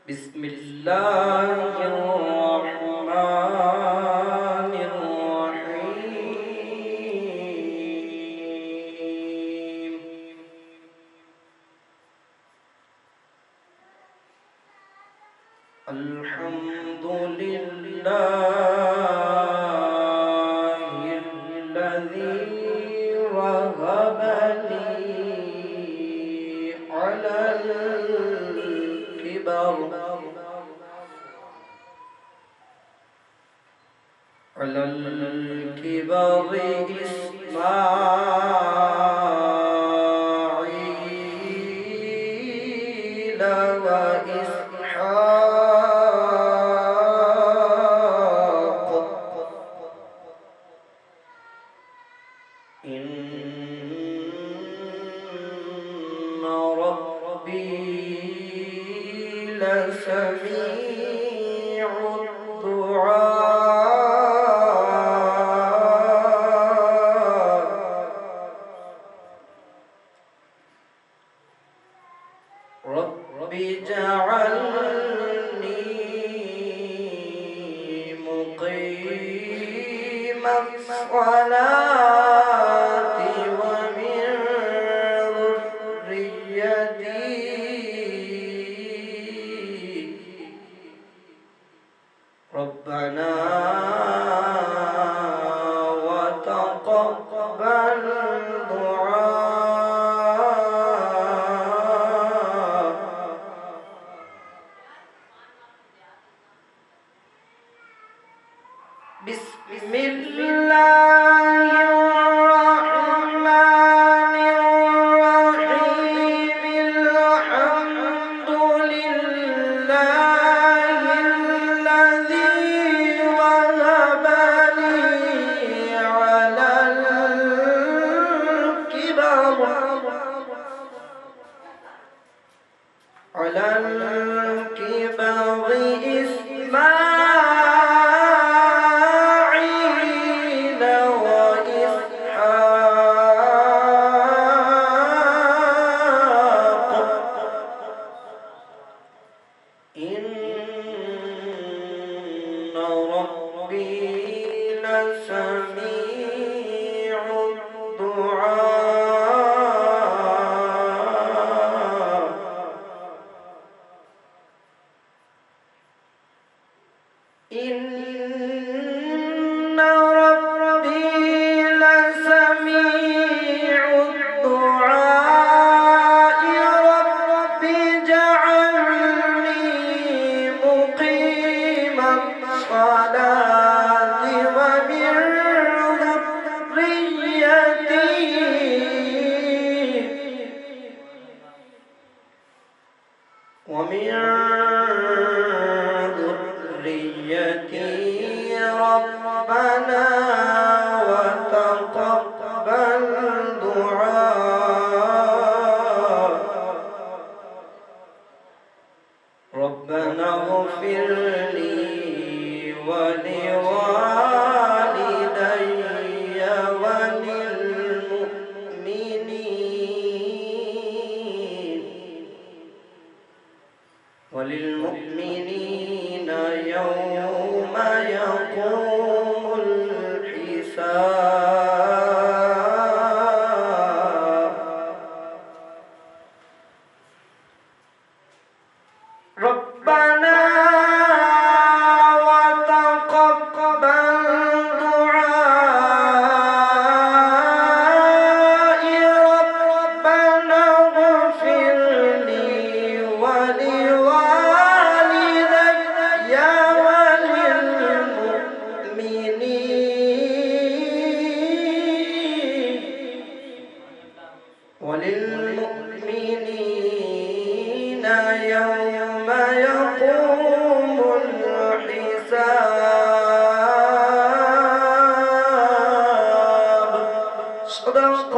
بسم الله الرحمن الرحيم. الحمد لله الذي وهب لي على الكبر إسماعيل وإسحاق إن ربي لسميع الدعاء. رب اجعلني مقيم الصلاة ومن ذريتي ربنا وتقبل دعاء. بسم الله الرحمن الرحيم. الحمد لله الذي وهب لي على الكبر إسماعيل وإسحاق إن ربي لسميع الدعاء. إن ربي لسميع الدعاء. رب اجعلني مقيم الصلاة ومن ذريتي ربنا وتقبل دعاء. ربنا اغفر لي ولوالدي وللمؤمنين يوم يقوم الحساب. ربنا وتقبل دعائي. ربنا اغفر لي ولوالدي وللمؤمنين يوم يقوم الحساب. صدق